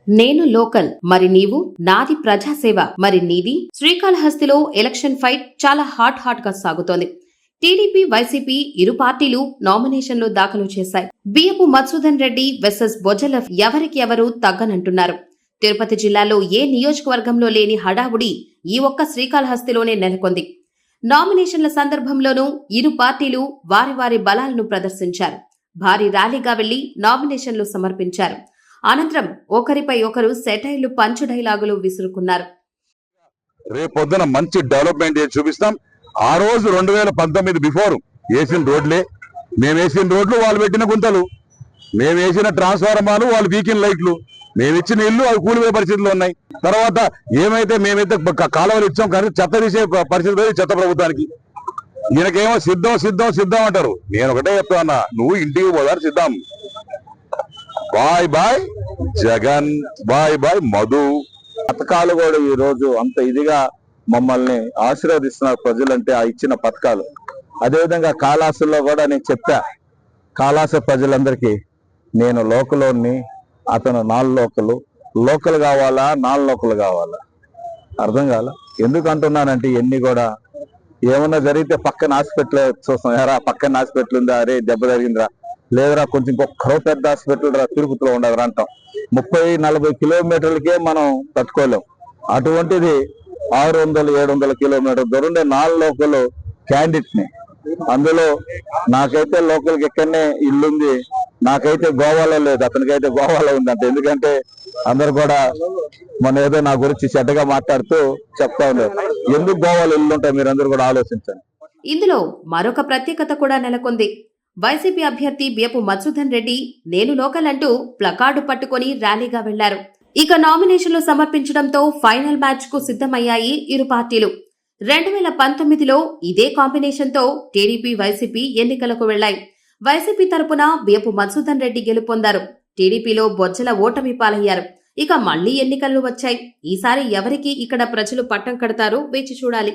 నేను లోకల్ మరి నీవు, నాది ప్రజాసేవ మరి నీది. శ్రీకాళహస్తిలో ఎలక్షన్ ఫైట్ చాలా హాట్ గా సాగుతోంది. టీడీపీ, వైసీపీ ఇరు పార్టీలు నామినేషన్లు దాఖలు చేశాయి. బియ్యపు మధుసూదన్ రెడ్డి వెర్సెస్ బొజ్జల ఎవరికి ఎవరు తగ్గనంటున్నారు. తిరుపతి జిల్లాలో ఏ నియోజకవర్గంలో లేని హడావుడి ఈ ఒక్క శ్రీకాళహస్తిలోనే నెలకొంది. నామినేషన్ల సందర్భంలోనూ ఇరు పార్టీలు వారి వారి బలాలను ప్రదర్శించారు. భారీ ర్యాలీగా వెళ్లి నామినేషన్లు సమర్పించారు. అనంతరం ఒకరిపై ఒకరు సెటైర్లు, పంచు డైలాగులు విసురుకున్నారు. రేపొద్దున మంచి డెవలప్మెంట్ చేసి చూపిస్తాం. ఆ రోజు 2019 బిఫోర్ వేసిన రోడ్లే, మేము వేసిన రోడ్లు వాళ్ళు పెట్టిన గుంతలు, మేము వేసిన ట్రాన్స్ఫార్మర్లు వాళ్ళు వీకిన లైట్లు, మేము ఇచ్చిన ఇల్లు అవి కూలిపోయే పరిస్థితులు ఉన్నాయి. తర్వాత మేమైతే కాలువలు ఇచ్చాం కానీ చెత్త తీసే పరిస్థితి చెత్త ప్రభుత్వానికి. ఈయనకేమో సిద్ధం సిద్ధం సిద్ధం అంటారు. నేను ఒకటే చెప్తాను, నువ్వు ఇంటికి పోదారు సిద్ధం. Bye bye Jagan, bye bye Madhu. పథకాలు కూడా ఈ రోజు అంత ఇదిగా మమ్మల్ని ఆశీర్వదిస్తున్నారు ప్రజలంటే ఆ ఇచ్చిన పథకాలు. అదేవిధంగా కాళాసుల్లో కూడా నేను చెప్పా, కాళాస ప్రజలందరికీ నేను లోకలోని, అతను లోకల్ కావాలా, లోకల్ కావాలా అర్థం కాల. ఎందుకు అంటున్నానంటే ఇవన్నీ కూడా ఏమన్నా జరిగితే పక్కన హాస్పిటల్ చూస్తాం, ఎరా పక్కన హాస్పిటల్ ఉందా, అరే దెబ్బ జరిగిందిరా, లేదురా కొంచెం ఇంకొక పెద్ద హాస్పిటల్ రా తిరుపతిలో ఉండదురా అంటాం. 30-40 కిలోమీటర్లకే మనం తట్టుకోలేం. అటువంటిది 600-700 కిలోమీటర్ దూరం లోకల్ క్యాండిడేట్ ని. అందులో నాకైతే లోకల్కి ఎక్కడనే ఇల్లుంది, నాకైతే గోవాలో లేదు, అతనికైతే గోవాలో ఉందంట. ఎందుకంటే అందరు కూడా మన ఏదో నా గురించి చెడ్డగా మాట్లాడుతూ చెప్తా ఉన్నారు. ఎందుకు గోవాలో ఇల్లు ఉంటాయి మీరందరూ కూడా ఆలోచించండి. ఇందులో మరొక ప్రత్యేకత కూడా నెలకొంది. వైసీపీ అభ్యర్థి బియ్యపు మధుసూదన్ రెడ్డి నేను లోకల్ అంటూ ప్లకార్డు పట్టుకుని ర్యాలీగా వెళ్లారు. ఇక నామినేషన్లు సమర్పించడంతో ఫైనల్ మ్యాచ్ కు సిద్ధమయ్యాయి ఇరు పార్టీలు. 2019లో ఇదే కాంబినేషన్ తో టీడీపీ, వైసీపీ ఎన్నికలకు వెళ్లాయి. వైసీపీ తరపున బియ్యపు మధుసూదన్ రెడ్డి గెలుపొందారు. టీడీపీలో బొజ్జల ఓటమి పాలయ్యారు. ఇక మళ్లీ ఎన్నికలు వచ్చాయి. ఈసారి ఎవరికి ఇక్కడ ప్రజలు పట్టం కడతారో వేచి చూడాలి.